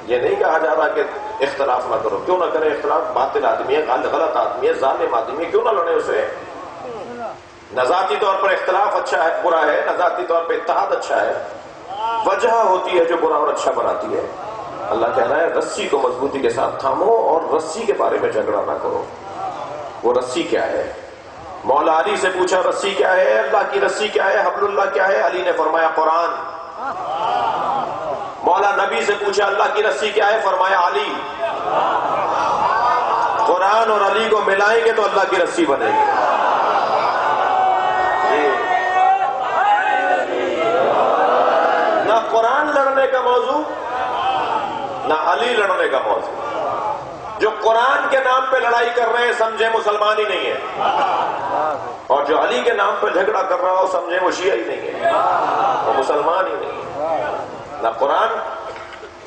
یہ نہیں کہا جا رہا کہ اختلاف نہ کرو. کیوں نہ کرے اختلاف؟ باطل آدمی ہے، غلط آدمی ہے، ظالم آدمی ہے، کیوں نہ لڑے اسے؟ نہ ذاتی طور پر اختلاف اچھا ہے برا ہے، نہ ذاتی طور پر اتحاد اچھا ہے. وجہ ہوتی ہے جو برا اور اچھا بناتی ہے. اللہ کہہ رہا ہے رسی کو مضبوطی کے ساتھ تھامو اور رسی کے بارے میں جھگڑا نہ کرو. وہ رسی کیا ہے؟ مولا علی سے پوچھا رسی کیا ہے؟ اللہ کی رسی کیا ہے؟ حبل اللہ کیا ہے؟ علی نے فرمایا قرآن. مولا نبی سے پوچھا اللہ کی رسی کیا ہے؟ فرمایا علی. قرآن اور علی کو ملائیں گے تو اللہ کی رسی بنے گی. نہ قرآن لڑنے کا موضوع نہ علی لڑنے کا موضوع. جو قرآن کے نام پہ لڑائی کر رہے ہیں سمجھے مسلمان ہی نہیں ہے، اور جو علی کے نام پہ جھگڑا کر رہا ہو سمجھے وہ شیعہ ہی نہیں ہے، وہ مسلمان ہی نہیں ہے. نہ قرآن.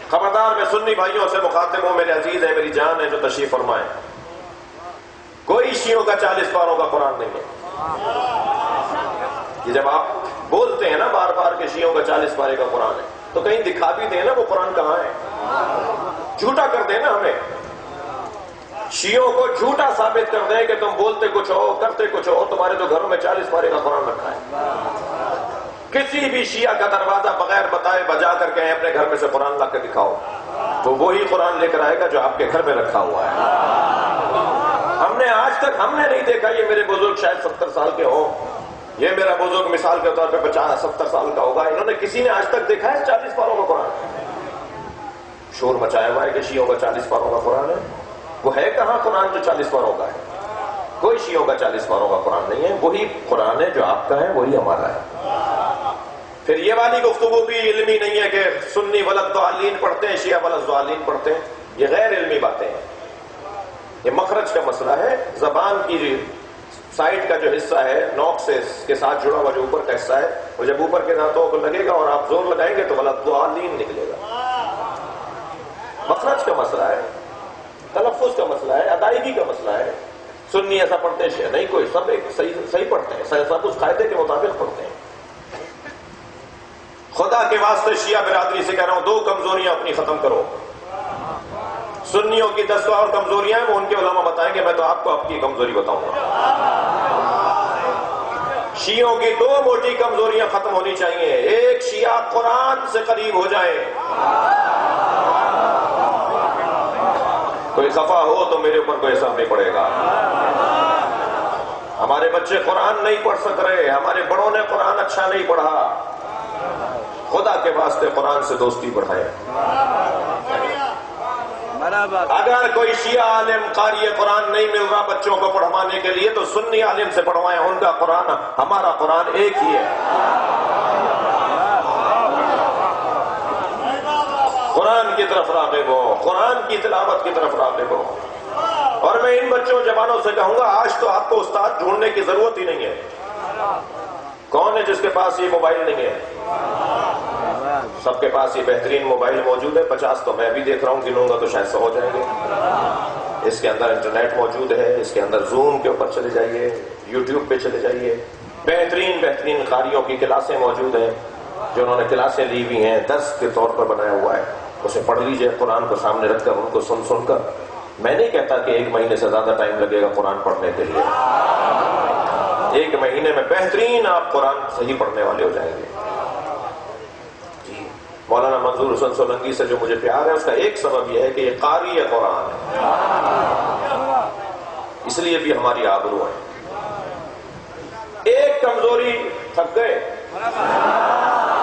خبردار میں سنی بھائیوں سے مخاطب ہوں، میرے عزیز ہیں، میری جان ہے جو تشریف فرمائیں. کوئی شیعوں کا 40 پاروں کا قرآن نہیں ہے. یہ جب آپ بولتے ہیں نا بار بار کہ شیعوں کا 40 پارے کا قرآن ہے تو کہیں دکھا بھی دیں نا وہ قرآن کہاں ہے. جھوٹا کر دیں نا ہمیں. شیعوں کو جھوٹا ثابت کر دیں کہ تم بولتے کچھ ہو کرتے کچھ ہو، تمہارے تو گھروں میں 40 پارے کا قرآن رکھا ہے. کسی بھی شیعہ کا دروازہ بغیر بتائے بجا کر کہیں اپنے گھر میں سے قرآن لا کے دکھاؤ، تو وہی قرآن لے کر آئے گا جو آپ کے گھر میں رکھا ہوا ہے. ہم نے آج تک نہیں دیکھا. یہ میرے بزرگ شاید 70 سال کے ہوں، یہ میرا بزرگ مثال کے طور پہ 50-70 سال کا ہوگا، انہوں نے کسی نے آج تک دیکھا ہے 40 پاروں کا قرآن؟ شور مچایا ہوا ہے کہ شیعوں کا 40 پاروں کا قرآن ہے. وہ ہے کہاں قرآن جو 40 پاروں کا ہے؟ کوئی شیعوں کا 40 پاروں کا قرآن نہیں ہے. وہی قرآن ہے جو آپ کا ہے، وہی ہمارا ہے. پھر یہ والی گفتگو بھی علمی نہیں ہے کہ سنی ولد ضالین پڑھتے ہیں، شیعہ ولد ضالین پڑھتے ہیں. یہ غیر علمی باتیں ہیں. یہ مخرج کا مسئلہ ہے، زبان کی سائڈ کا جو حصہ ہے نوک سے کے ساتھ جڑا ہوا جو اوپر کا حصہ ہے وہ جب اوپر کے دانتوں کو لگے گا اور آپ زور لگائیں گے تو ولضالین نکلے گا. مخرج کا مسئلہ ہے، تلفظ کا مسئلہ ہے، ادائیگی کا مسئلہ ہے. سنی ایسا پڑھتے ہیں نہیں کوئی، سب ایک صحیح پڑھتے ہیں، سب اس قاعدے کے مطابق پڑھتے ہیں. خدا کے واسطے شیعہ برادری سے کہہ رہا ہوں، دو کمزوریاں اپنی ختم کرو. سنیوں کی 10 اور کمزوریاں ہیں، وہ ان کے علماء بتائیں گے، میں تو آپ کو آپ کی کمزوری بتاؤں گا. شیعوں کی 2 موٹی کمزوریاں ختم ہونی چاہیے. ایک، شیعہ قرآن سے قریب ہو جائے. کوئی خفا ہو تو میرے اوپر کوئی اثر نہیں پڑے گا. ہمارے بچے قرآن نہیں پڑھ سک رہے، ہمارے بڑوں نے قرآن اچھا نہیں پڑھا. خدا کے واسطے قرآن سے دوستی بڑھائیں. اگر کوئی شیعہ عالم قاری قرآن نہیں مل رہا بچوں کو پڑھوانے کے لیے تو سنی عالم سے پڑھوائیں. ان کا قرآن ہمارا قرآن ایک ہی ہے. قرآن کی طرف راغب ہو، قرآن کی تلاوت کی طرف راغب ہو. اور میں ان بچوں جوانوں سے کہوں گا، آج تو آپ کو استاد ڈھونڈنے کی ضرورت ہی نہیں ہے. کون ہے جس کے پاس یہ موبائل نہیں ہے؟ سب کے پاس یہ بہترین موبائل موجود ہے. 50 تو میں بھی دیکھ رہا ہوں، گنوں گا تو شاید 100 ہو جائیں گے. اس کے اندر انٹرنیٹ موجود ہے، اس کے اندر زوم کے اوپر چلے جائیے، یوٹیوب پہ چلے جائیے. بہترین قاریوں کی کلاسیں موجود ہیں، جو انہوں نے کلاسیں لی ہوئی ہیں، درس کے طور پر بنایا ہوا ہے. اسے پڑھ لیجئے قرآن کو سامنے رکھ کر، ان کو سن کر. میں نہیں کہتا کہ 1 مہینے سے زیادہ ٹائم لگے گا قرآن پڑھنے کے لیے. 1 مہینے میں بہترین آپ قرآن صحیح پڑھنے والے ہو جائیں گے. مولانا منظور حسن سولنگی سے جو مجھے پیار ہے، اس کا ایک سبب یہ ہے کہ یہ قاری قرآن ہے، اس لیے بھی ہماری آبرو ہے. ایک کمزوری تھک گئے.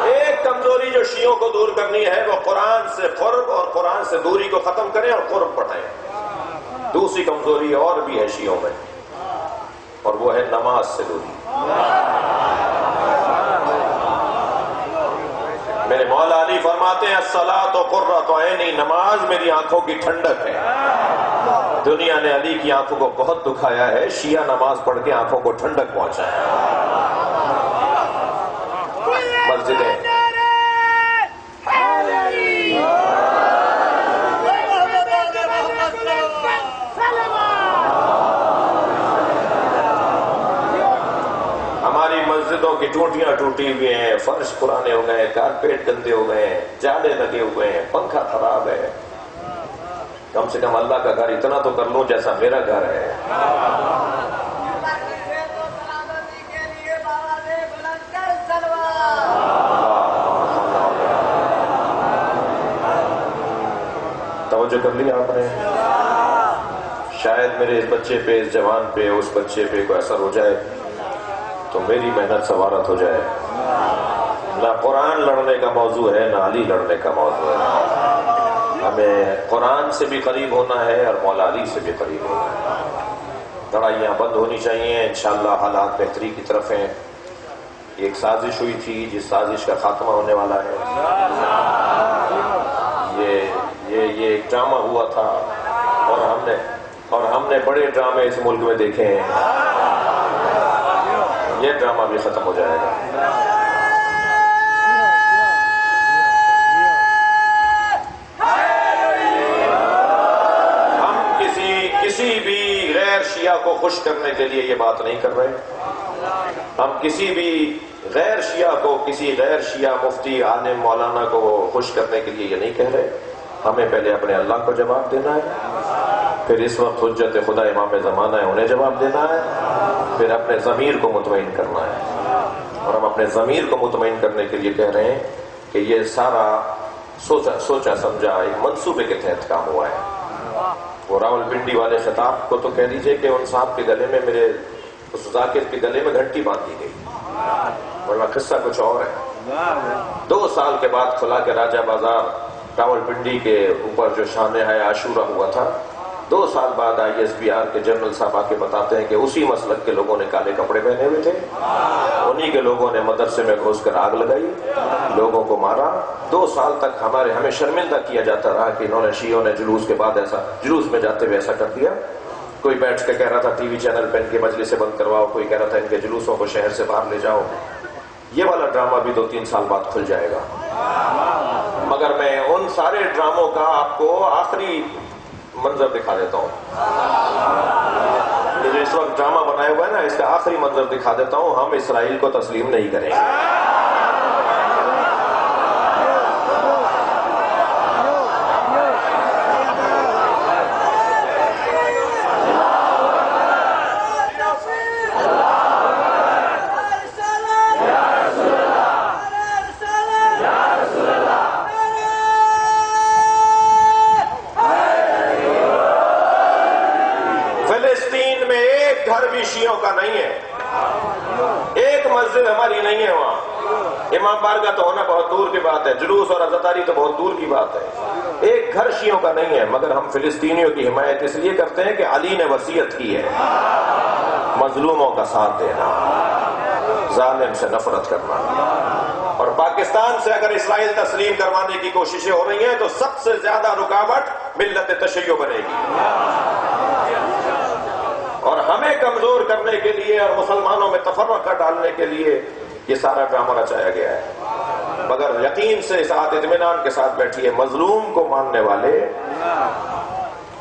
ایک کمزوری جو شیعوں کو دور کرنی ہے وہ قرآن سے قرب اور قرآن سے دوری کو ختم کریں اور قرب بڑھائیں. دوسری کمزوری اور بھی ہے شیعوں میں، اور وہ ہے نماز سے دوری. میرے مولا علی فرماتے ہیں، الصلاۃ قرۃ عینی، نماز میری آنکھوں کی ٹھنڈک ہے. دنیا نے علی کی آنکھوں کو بہت دکھایا ہے، شیعہ نماز پڑھ کے آنکھوں کو ٹھنڈک پہنچایا. مسجدیں مسجدوں کی ٹوٹیاں ٹوٹی ہوئی ہیں، فرش پرانے ہو گئے، کارپیٹ گندے ہو گئے ہیں، جالے لگے ہوئے ہیں، پنکھا خراب ہے. کم سے کم اللہ کا گھر اتنا تو کر لوں جیسا میرا گھر ہے. توجہ کر لیا آپ نے؟ شاید میرے اس بچے پہ، اس جوان پہ، اس بچے پہ کوئی اثر ہو جائے تو میری محنت سوارت ہو جائے. نہ قرآن لڑنے کا موضوع ہے، نہ علی لڑنے کا موضوع ہے. ہمیں قرآن سے بھی قریب ہونا ہے اور مولا علی سے بھی قریب ہونا ہے. لڑائیاں بند ہونی چاہیے. انشاءاللہ حالات بہتری کی طرف ہیں. ایک سازش ہوئی تھی، جس سازش کا خاتمہ ہونے والا ہے. یہ ایک ڈرامہ ہوا تھا، اور ہم نے بڑے ڈرامے اس ملک میں دیکھے ہیں. یہ ڈرامہ بھی ختم ہو جائے گا. ہم کسی بھی غیر شیعہ کو خوش کرنے کے لیے یہ بات نہیں کر رہے. ہم کسی بھی غیر شیعہ کو، کسی غیر شیعہ مفتی، عالم، مولانا کو خوش کرنے کے لیے یہ نہیں کہہ رہے. ہمیں پہلے اپنے اللہ کو جواب دینا ہے، پھر اس وقت حجت خدا امام زمانہ ہے انہیں جواب دینا ہے، پھر اپنے ضمیر کو مطمئن کرنا ہے. اور ہم اپنے ضمیر کو مطمئن کرنے کے لیے کہہ رہے ہیں کہ یہ سارا سوچا سمجھا ایک منصوبے کے تحت کام ہوا ہے. وہ راول پنڈی والے خطاب کو تو کہہ دیجئے کہ ان صاحب کے گلے میں، میرے اس ذاکر کے گلے میں گھنٹی باندھ دی گئی، ورنہ قصہ کچھ اور ہے. 2 سال کے بعد کھلا کے راجہ بازار راول پنڈی کے اوپر جو شان ہے عاشورہ ہوا تھا، 2 سال بعد ISBR کے جنرل صاحب آ کے بتاتے ہیں کہ اسی مسلک کے لوگوں نے کالے کپڑے پہنے ہوئے تھے، انہی کے لوگوں نے مدرسے میں گھس کر آگ لگائی، لوگوں کو مارا. 2 سال تک ہمیں شرمندہ کیا جاتا رہا کہ انہوں نے، شیعوں نے جلوس کے بعد ایسا، جلوس میں جاتے ہوئے ایسا کر دیا. کوئی بیٹھ کے کہہ رہا تھا ٹی وی چینل پہ ان کے مجلسیں بند کرواؤ، کوئی کہہ رہا تھا ان کے جلوسوں کو شہر سے باہر لے جاؤ. یہ والا ڈرامہ بھی 2-3 سال بعد کھل جائے گا. مگر میں ان سارے ڈراموں کا آپ کو آخری منظر دکھا دیتا ہوں. یہ جو اس وقت ڈرامہ بنایا ہوا ہے نا، اس کا آخری منظر دکھا دیتا ہوں. ہم اسرائیل کو تسلیم نہیں کریں گے. فلسطین میں ایک گھر بھی شیعوں کا نہیں ہے، ایک مسجد ہماری نہیں ہے وہاں. امام بارگاہ تو ہونا بہت دور کی بات ہے، جلوس اور عزاداری تو بہت دور کی بات ہے. ایک گھر شیعوں کا نہیں ہے. مگر ہم فلسطینیوں کی حمایت اس لیے کرتے ہیں کہ علی نے وصیت کی ہے مظلوموں کا ساتھ دینا، ظالم سے نفرت کرنا. اور پاکستان سے اگر اسرائیل تسلیم کروانے کی کوششیں ہو رہی ہیں تو سب سے زیادہ رکاوٹ ملت تشیع بنے گی. اور ہمیں کمزور کرنے کے لیے اور مسلمانوں میں تفرقہ ڈالنے کے لیے یہ سارا ڈرامہ رچایا گیا ہے. مگر یقین سے ساتھ اطمینان کے ساتھ بیٹھیے، مظلوم کو ماننے والے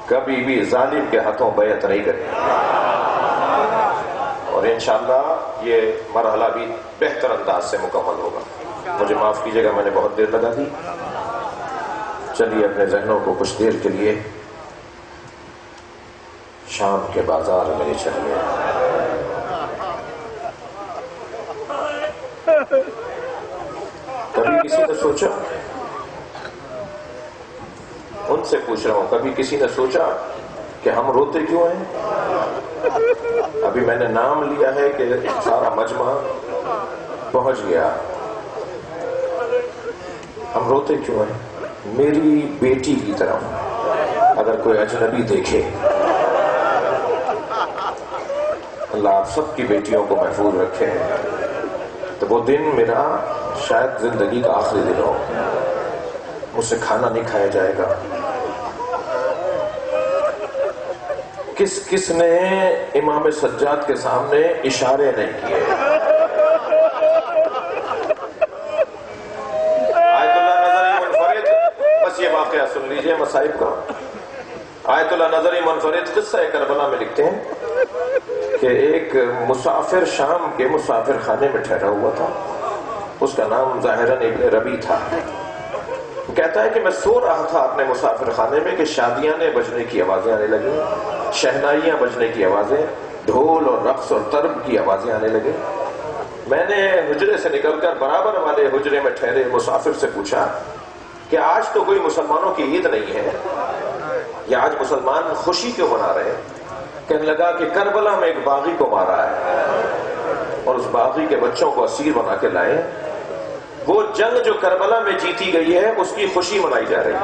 کبھی بھی ظالم کے ہاتھوں بیعت نہیں کریں. اور انشاءاللہ یہ مرحلہ بھی بہتر انداز سے مکمل ہوگا. مجھے معاف کیجیے گا، میں نے بہت دیر لگا دی. چلیے اپنے ذہنوں کو کچھ دیر کے لیے شام کے بازار میں لے چلیے. کبھی کسی نے سوچا، ان سے پوچھ رہا ہوں، کبھی کسی نے سوچا کہ ہم روتے کیوں ہیں؟ ابھی میں نے نام لیا ہے کہ سارا مجمع پہنچ گیا. ہم روتے کیوں ہیں؟ میری بیٹی کی طرف اگر کوئی اجنبی دیکھے، اللہ آپ سب کی بیٹیوں کو محفوظ رکھے، تو وہ دن میرا شاید زندگی کا آخری دن ہو. مجھ سے کھانا نہیں کھایا جائے گا. کس کس نے امام سجاد کے سامنے اشارے نہیں کیے؟ آیت اللہ نظری منفرد، بس یہ واقعہ سن لیجئے مصائب کا. آیت اللہ نظری منفرد قصہ کربلا میں لکھتے ہیں کہ ایک مسافر شام کے مسافر خانے میں ٹھہرا ہوا تھا. اس کا نام ظاہراً ابن ربی تھا. کہتا ہے کہ میں سو رہا تھا اپنے مسافر خانے میں کہ شادیاں بجنے کی آوازیں آنے لگیں، شہنائیاں بجنے کی آوازیں، ڈھول اور رقص اور طرب کی آوازیں آنے لگیں. میں نے حجرے سے نکل کر برابر والے حجرے میں ٹھہرے مسافر سے پوچھا کہ آج تو کوئی مسلمانوں کی عید نہیں ہے، یا آج مسلمان خوشی کیوں منا رہے ہیں؟ کہنے لگا کہ کربلا میں ایک باغی کو مارا ہے اور اس باغی کے بچوں کو اسیر بنا کے لائے. وہ جنگ جو کربلا میں جیتی گئی ہے اس کی خوشی منائی جا رہی ہے.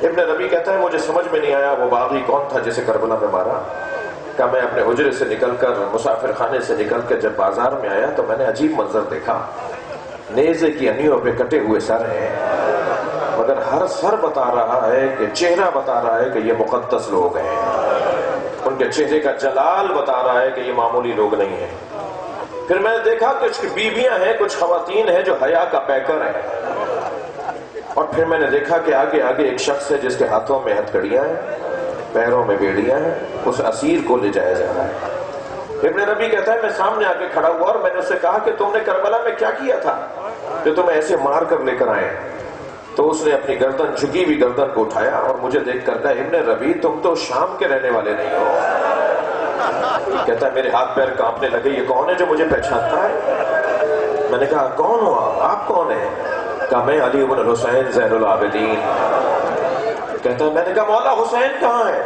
ابن ربی کہتا ہے مجھے سمجھ میں نہیں آیا وہ باغی کون تھا جسے کربلا میں مارا. کہ میں اپنے حجرے سے نکل کر مسافر خانے سے نکل کر جب بازار میں آیا تو میں نے عجیب منظر دیکھا. نیزے کی انیوں پہ کٹے ہوئے سر ہیں، مگر ہر سر بتا رہا ہے کہ چہرہ بتا رہا ہے کہ یہ مقدس لوگ ہیں. ان کے چہرے کا جلال بتا رہا ہے کہ یہ معمولی لوگ نہیں ہیں. پھر میں نے دیکھا کچھ بیویاں ہیں، کچھ خواتین ہیں جو حیا کا پیکر ہیں. اور پھر میں نے دیکھا کہ آگے آگے ایک شخص ہے جس کے ہاتھوں میں ہتھکڑیاں ہیں، پیروں میں بیڑیاں ہیں. اس اسیر کو لے جایا جا رہا ہے. ابن ربی کہتا ہے میں سامنے آ کے کھڑا ہوا اور میں نے اس سے کہا کہ تم نے کربلا میں کیا کیا تھا جو تمہیں ایسے مار کر لے کر آئے؟ تو اس نے اپنی گردن، جھکی ہوئی گردن کو اٹھایا اور مجھے دیکھ کر کہا ابن ربی تم تو شام کے رہنے والے نہیں ہو. کہتا ہے میرے ہاتھ پیر کانپنے لگے، یہ کون ہے جو مجھے پہچانتا ہے؟ میں نے کہا کون ہو آپ کون ہیں؟ کہا میں علی بن الحسین زین العابدین. کہتا ہے میں نے کہا مولا حسین کہاں ہے؟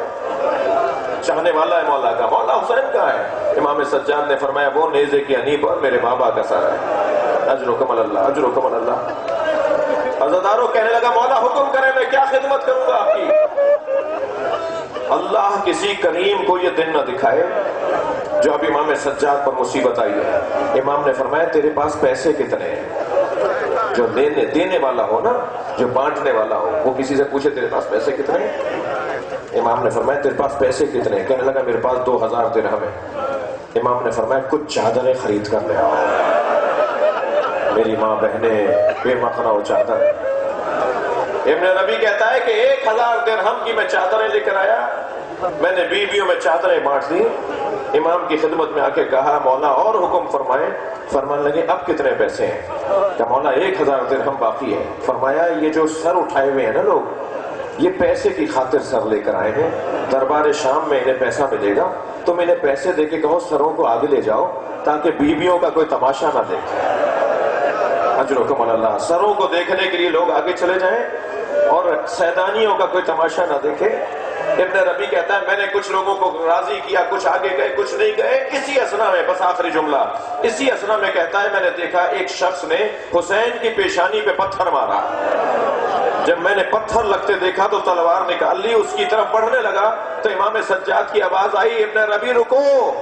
چاہنے والا ہے مولا کا. مولا حسین کہاں ہے؟ امام سجاد نے فرمایا وہ نیزے کی انھی پر میرے بابا کا سر ہے. اجرکم اللہ، اجرکم اللہ. عزادارو کہنے لگا مولا حکم کرے میں کیا خدمت کروں گا آپ کی. اللہ کسی کریم کو یہ دن نہ دکھائے جو اب امام سجاد پر مصیبت آئی ہے. امام نے فرمایا تیرے پاس پیسے کتنے ہیں؟ جو دینے والا ہو نا، جو بانٹنے والا ہو، وہ کسی سے پوچھے تیرے پاس پیسے کتنے ہیں. امام نے فرمایا تیرے پاس پیسے کتنے؟ کہنے لگا میرے پاس 2000 درہم ہے۔ امام نے فرمایا کچھ چادریں خرید کر لے آؤ، میری ماں بہنیں بے مقنا ہو چادر۔ ابن ربی کہتا ہے کہ 1000 درہم کی میں چادریں لے کر آیا، میں نے بیویوں میں چادریں بانٹ دی، امام کی خدمت میں آ کے کہا مولا اور حکم فرمائے۔ فرمانے لگے اب کتنے پیسے ہیں؟ کہ مولا 1000 درہم باقی ہے۔ فرمایا یہ جو سر اٹھائے ہوئے ہیں نا لوگ، یہ پیسے کی خاطر سر لے کر آئے ہیں، دربار شام میں انہیں پیسہ ملے گا، تم انہیں پیسے دے کے کہو سروں کو آگے لے جاؤ تاکہ بیویوں کا کوئی تماشا نہ دیکھے۔ اجرکم اللہ، سروں کو دیکھنے کے لیے لوگ آگے چلے جائیں اور سیدانیوں کا کوئی تماشا نہ دیکھے۔ ابن ربی کہتا ہے میں نے کچھ لوگوں کو راضی کیا، کچھ آگے گئے کچھ نہیں گئے۔ اسی اسنا میں، بس آخری جملہ، اسی اسنا میں کہتا ہے میں نے دیکھا ایک شخص نے حسین کی پیشانی پہ پتھر مارا، جب میں نے پتھر لگتے دیکھا تو تلوار نکال لی، اس کی طرف بڑھنے لگا تو امام سجاد کی آواز آئی ابن ربی رکو،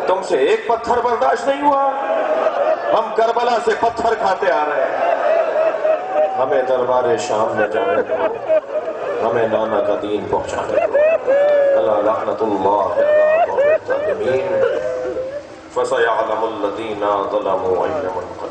تم سے ایک پتھر برداشت نہیں ہوا؟ ہم کربلا سے پتھر کھاتے آ رہے ہیں، ہمیں دربار شام میں جانے دو، ہمیں نانا کا دین پہنچانے دو۔ اللہ لعنت اللہ علی الظالمین، فسيعلم الذين ظلموا أين منقلب۔